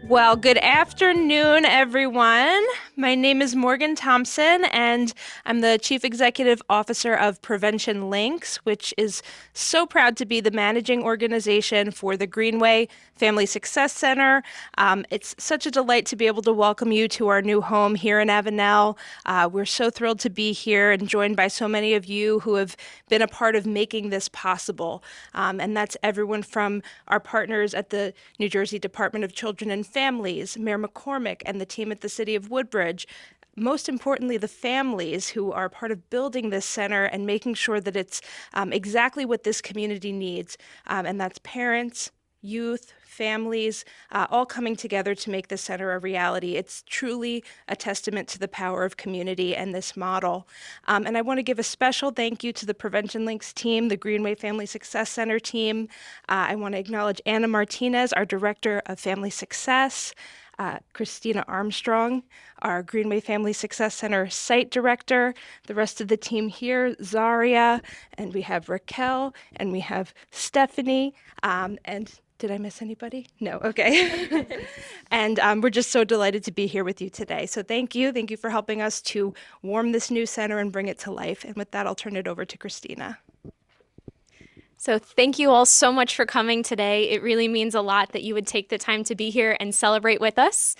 Well, good afternoon, everyone. My name is Morgan Thompson, and I'm the Chief Executive Officer of Prevention Links, which is so proud to be the managing organization for the Greenway Family Success Center. It's such a delight to be able to welcome you to our new home here in Avenel. We're so thrilled to be here and joined by so many of you who have been a part of making this possible. And that's everyone from our partners at the New Jersey Department of Children and Families, Mayor McCormick, and the team at the City of Woodbridge. Most importantly, the families who are part of building this center and making sure that it's exactly what this community needs. And that's parents, youth, families, all coming together to make this center a reality. It's truly a testament to the power of community and this model. And I want to give a special thank you to the Prevention Links team, the Greenway Family Success Center team. I want to acknowledge Anna Martinez, our Director of Family Success, Christina Armstrong, our Greenway Family Success Center Site Director, the rest of the team here, Zaria, and we have Raquel, and we have Stephanie, and did I miss anybody? No, okay. And we're just so delighted to be here with you today. So thank you. Thank you for helping us to warm this new center and bring it to life. And with that, I'll turn it over to Christina. So thank you all so much for coming today. It really means a lot that you would take the time to be here and celebrate with us.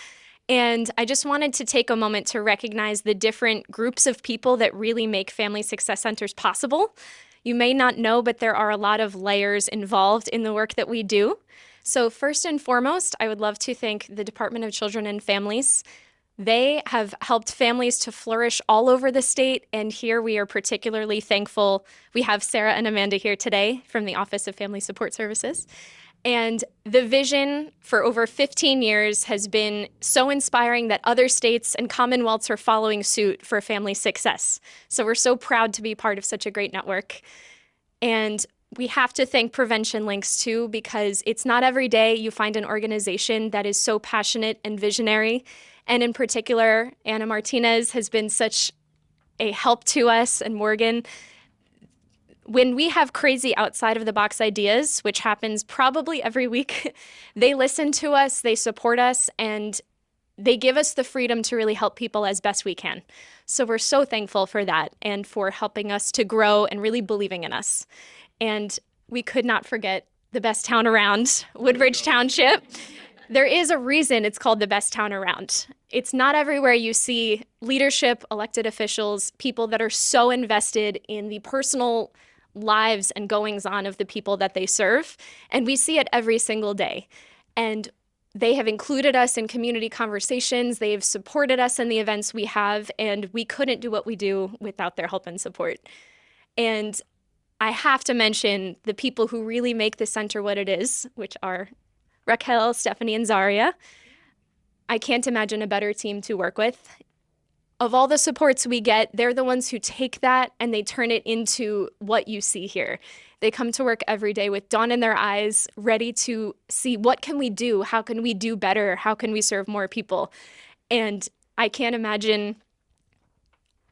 And I just wanted to take a moment to recognize the different groups of people that really make Family Success Centers possible. You may not know, but there are a lot of layers involved in the work that we do. So first and foremost, I would love to thank the Department of Children and Families. They have helped families to flourish all over the state, and here we are particularly thankful. We have Sarah and Amanda here today from the Office of Family Support Services. And the vision for over 15 years has been so inspiring that other states and commonwealths are following suit for family success. So we're so proud to be part of such a great network. And we have to thank Prevention Links too, because it's not every day you find an organization that is so passionate and visionary. And in particular, Anna Martinez has been such a help to us, and Morgan. When we have crazy outside of the box ideas, which happens probably every week, they listen to us, they support us, and they give us the freedom to really help people as best we can. So we're so thankful for that and for helping us to grow and really believing in us. And we could not forget the best town around, Woodbridge Township. There is a reason it's called the best town around. It's not everywhere you see leadership, elected officials, people that are so invested in the personal lives and goings on of the people that they serve. And we see it every single day. And they have included us in community conversations. They've supported us in the events we have, and we couldn't do what we do without their help and support. And I have to mention the people who really make the center what it is, which are Raquel, Stephanie, and Zaria. I can't imagine a better team to work with. Of all the supports we get, they're the ones who take that and they turn it into what you see here. They come to work every day with dawn in their eyes, ready to see what can we do? How can we do better? How can we serve more people? And I can't imagine,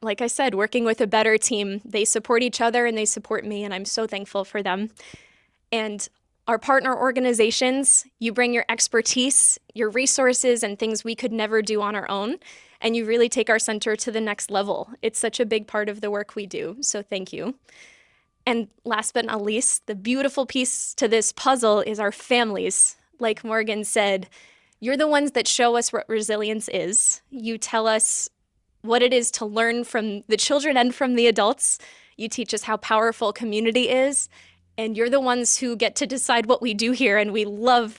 like I said, working with a better team. They support each other and they support me, and I'm so thankful for them. And our partner organizations, you bring your expertise, your resources, and things we could never do on our own, and you really take our center to the next level. It's such a big part of the work we do, so thank you. And last but not least, the beautiful piece to this puzzle is our families. Like Morgan said, you're the ones that show us what resilience is. You tell us what it is to learn from the children and from the adults. You teach us how powerful community is. And you're the ones who get to decide what we do here, and we love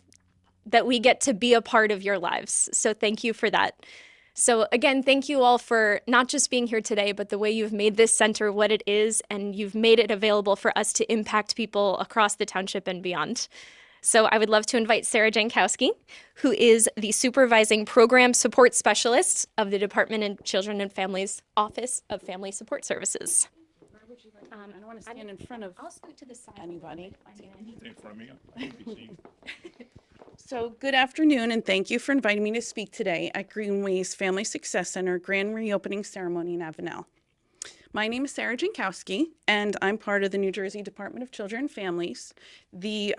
that we get to be a part of your lives. So thank you for that. So again, thank you all for not just being here today, but the way you've made this center what it is, and you've made it available for us to impact people across the township and beyond. So I would love to invite Sarah Jankowski, who is the Supervising Program Support Specialist of the Department of Children and Families Office of Family Support Services. I don't want to stand in front of I'll scoot to the side. anybody. In front of me. I hope you see. So good afternoon, and thank you for inviting me to speak today at Greenway's Family Success Center Grand Reopening Ceremony in Avenel. My name is Sarah Jankowski, and I'm part of the New Jersey Department of Children and Families. The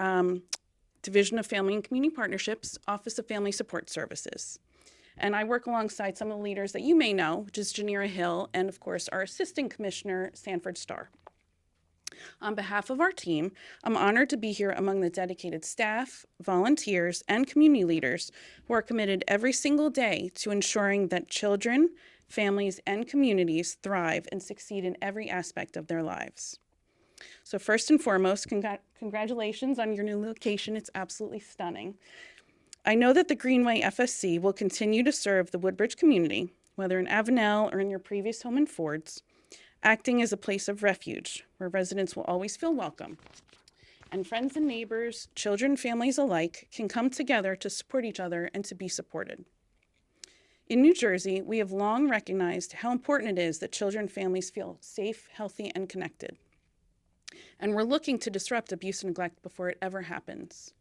Division of Family and Community Partnerships, Office of Family Support Services. And I work alongside some of the leaders that you may know, which is Janira Hill, and of course, our Assistant Commissioner, Sanford Starr. On behalf of our team, I'm honored to be here among the dedicated staff, volunteers, and community leaders who are committed every single day to ensuring that children, families, and communities thrive and succeed in every aspect of their lives. So first and foremost, congratulations on your new location. It's absolutely stunning. I know that the Greenway FSC will continue to serve the Woodbridge community, whether in Avenel or in your previous home in Fords, acting as a place of refuge where residents will always feel welcome. And friends and neighbors, children and families alike can come together to support each other and to be supported. In New Jersey, we have long recognized how important it is that children and families feel safe, healthy, and connected. And we're looking to disrupt abuse and neglect before it ever happens.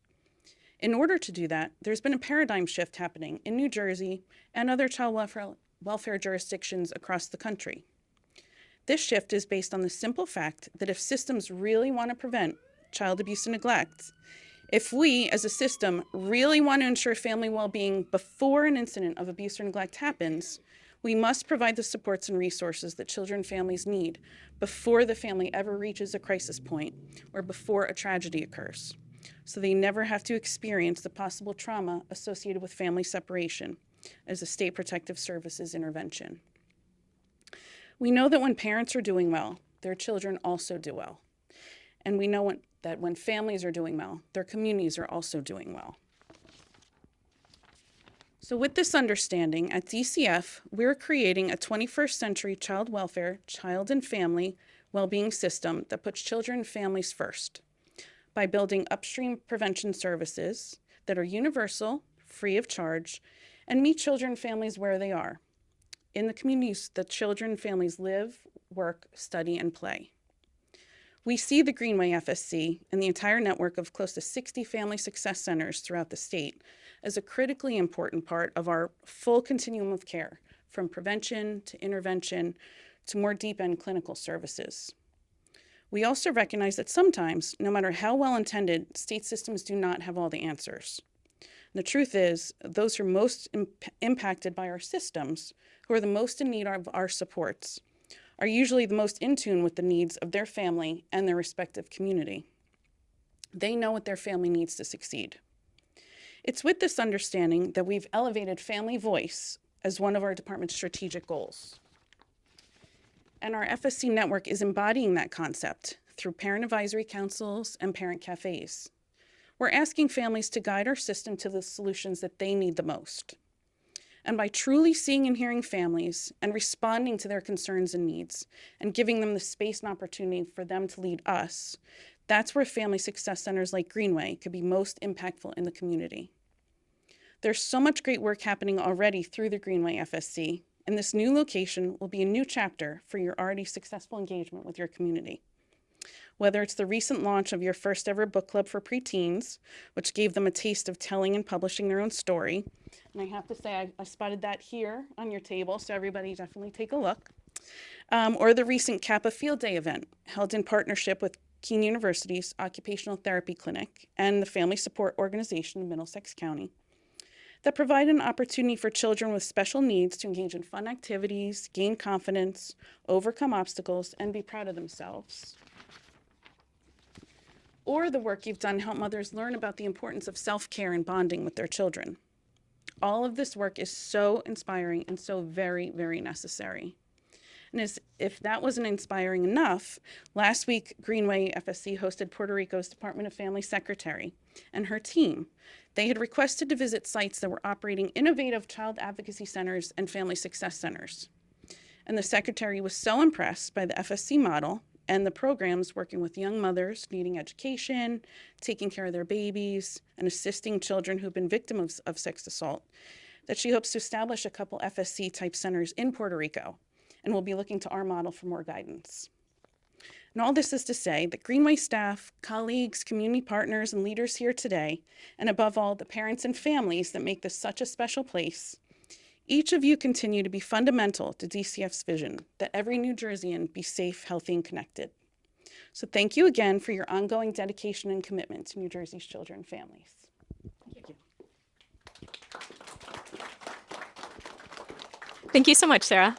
In order to do that, there's been a paradigm shift happening in New Jersey and other child welfare jurisdictions across the country. This shift is based on the simple fact that if systems really want to prevent child abuse and neglect, if we as a system really want to ensure family well-being before an incident of abuse or neglect happens, we must provide the supports and resources that children and families need before the family ever reaches a crisis point or before a tragedy occurs, so they never have to experience the possible trauma associated with family separation as a state protective services intervention. We know that when parents are doing well, their children also do well. And we know that when families are doing well, their communities are also doing well. So with this understanding, at DCF, we're creating a 21st century child welfare, child and family well-being system that puts children and families first by building upstream prevention services that are universal, free of charge, and meet children and families where they are, in the communities that children and families live, work, study, and play. We see the Greenway FSC and the entire network of close to 60 family success centers throughout the state as a critically important part of our full continuum of care, from prevention to intervention to more deep-end clinical services. We also recognize that sometimes, no matter how well-intended, state systems do not have all the answers. And the truth is, those who are most impacted by our systems, who are the most in need of our supports, are usually the most in tune with the needs of their family and their respective community. They know what their family needs to succeed. It's with this understanding that we've elevated family voice as one of our department's strategic goals. And our FSC network is embodying that concept through parent advisory councils and parent cafes. We're asking families to guide our system to the solutions that they need the most. And by truly seeing and hearing families and responding to their concerns and needs and giving them the space and opportunity for them to lead us, that's where family success centers like Greenway could be most impactful in the community. There's so much great work happening already through the Greenway FSC, and this new location will be a new chapter for your already successful engagement with your community. Whether it's the recent launch of your first ever book club for preteens, which gave them a taste of telling and publishing their own story. And I have to say, I spotted that here on your table, so everybody definitely take a look. Or the recent Kappa Field Day event, held in partnership with Keene University's Occupational Therapy Clinic and the Family Support Organization of Middlesex County, that provide an opportunity for children with special needs to engage in fun activities, gain confidence, overcome obstacles, and be proud of themselves. Or the work you've done to help mothers learn about the importance of self-care and bonding with their children. All of this work is so inspiring and so very, very necessary. And as if that wasn't inspiring enough, last week Greenway FSC hosted Puerto Rico's Department of Family Secretary and her team. They had requested to visit sites that were operating innovative child advocacy centers and family success centers. And the secretary was so impressed by the FSC model and the programs working with young mothers needing education, taking care of their babies, and assisting children who've been victims of sex assault, that she hopes to establish a couple FSC-type centers in Puerto Rico, and will be looking to our model for more guidance. And all this is to say that Greenway staff, colleagues, community partners, and leaders here today, and above all, the parents and families that make this such a special place, each of you continue to be fundamental to DCF's vision that every New Jerseyan be safe, healthy, and connected. So thank you again for your ongoing dedication and commitment to New Jersey's children and families. Thank you so much, Sarah.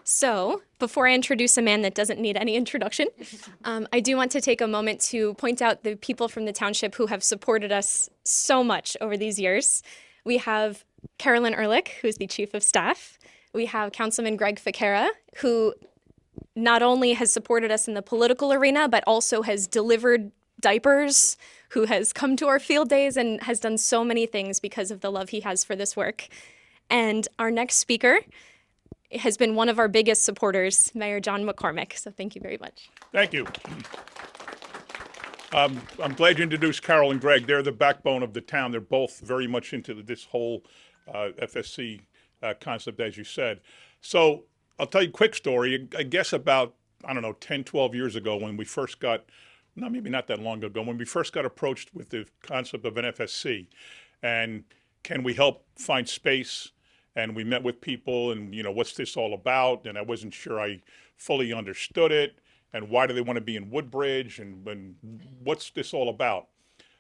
So, before I introduce a man that doesn't need any introduction, I do want to take a moment to point out the people from the township who have supported us so much over these years. We have Carolyn Ehrlich, who's the Chief of Staff. We have Councilman Greg Ficara, who not only has supported us in the political arena, but also has delivered diapers, who has come to our field days and has done so many things because of the love he has for this work. And our next speaker has been one of our biggest supporters, Mayor John McCormick. So thank you very much. Thank you. I'm glad you introduced Carol and Greg. They're the backbone of the town. They're both very much into this whole FSC concept, as you said. So I'll tell you a quick story. I guess about, 10, 12 years ago when we first got, no, maybe not that long ago, when we first got approached with the concept of an FSC and can we help find space? And we met with people and, what's this all about? And I wasn't sure I fully understood it. And why do they want to be in Woodbridge? And what's this all about?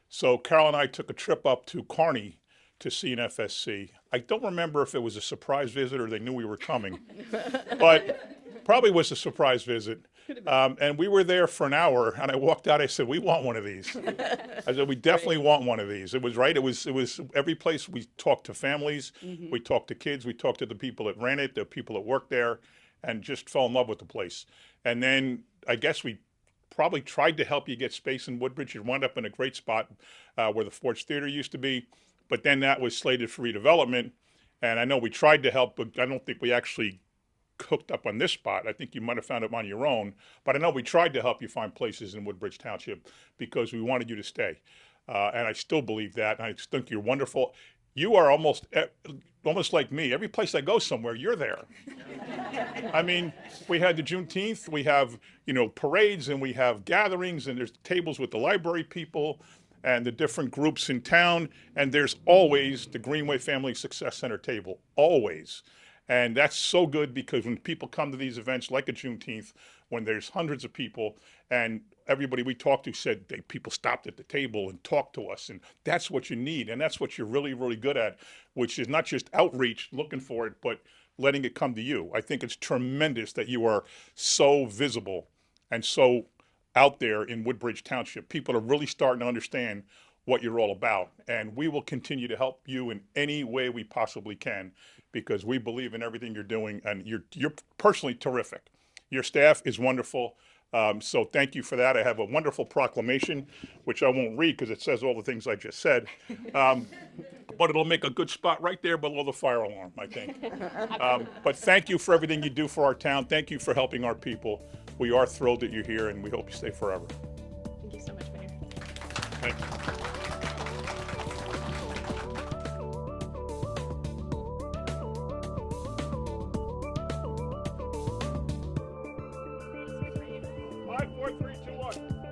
So Carol and I took a trip up to Kearney to see an FSC. I don't remember if it was a surprise visit or they knew we were coming, but probably was a surprise visit. And we were there for an hour, and I walked out. I said, "We want one of these." I said, "We definitely want one of these." It was right. It was every place we talked to families, we talked to kids, we talked to the people that ran it, the people that worked there, and just fell in love with the place. And then I guess we probably tried to help you get space in Woodbridge. It wound up in a great spot where the Ford's Theater used to be, but then that was slated for redevelopment. And I know we tried to help, but I don't think we actually hooked up on this spot. I think you might have found it on your own, but I know we tried to help you find places in Woodbridge Township because we wanted you to stay. And I still believe that. And I just think you're wonderful. You are almost like me. Every place I go somewhere, you're there. I mean, we had the Juneteenth, we have, parades and we have gatherings and there's tables with the library people and the different groups in town. And there's always the Greenway Family Success Center table, always. And that's so good because when people come to these events like a Juneteenth, when there's hundreds of people and everybody we talked to said people stopped at the table and talked to us. And that's what you need. And that's what you're really, really good at, which is not just outreach, looking for it, but letting it come to you. I think it's tremendous that you are so visible and so out there in Woodbridge Township. People are really starting to understand what you're all about. And we will continue to help you in any way we possibly can because we believe in everything you're doing and you're personally terrific. Your staff is wonderful. So thank you for that. I have a wonderful proclamation, which I won't read because it says all the things I just said. But it'll make a good spot right there below the fire alarm, I think. But thank you for everything you do for our town. Thank you for helping our people. We are thrilled that you're here and we hope you stay forever. Thank you so much, Mayor. Thank you. Five, four, three, two, one.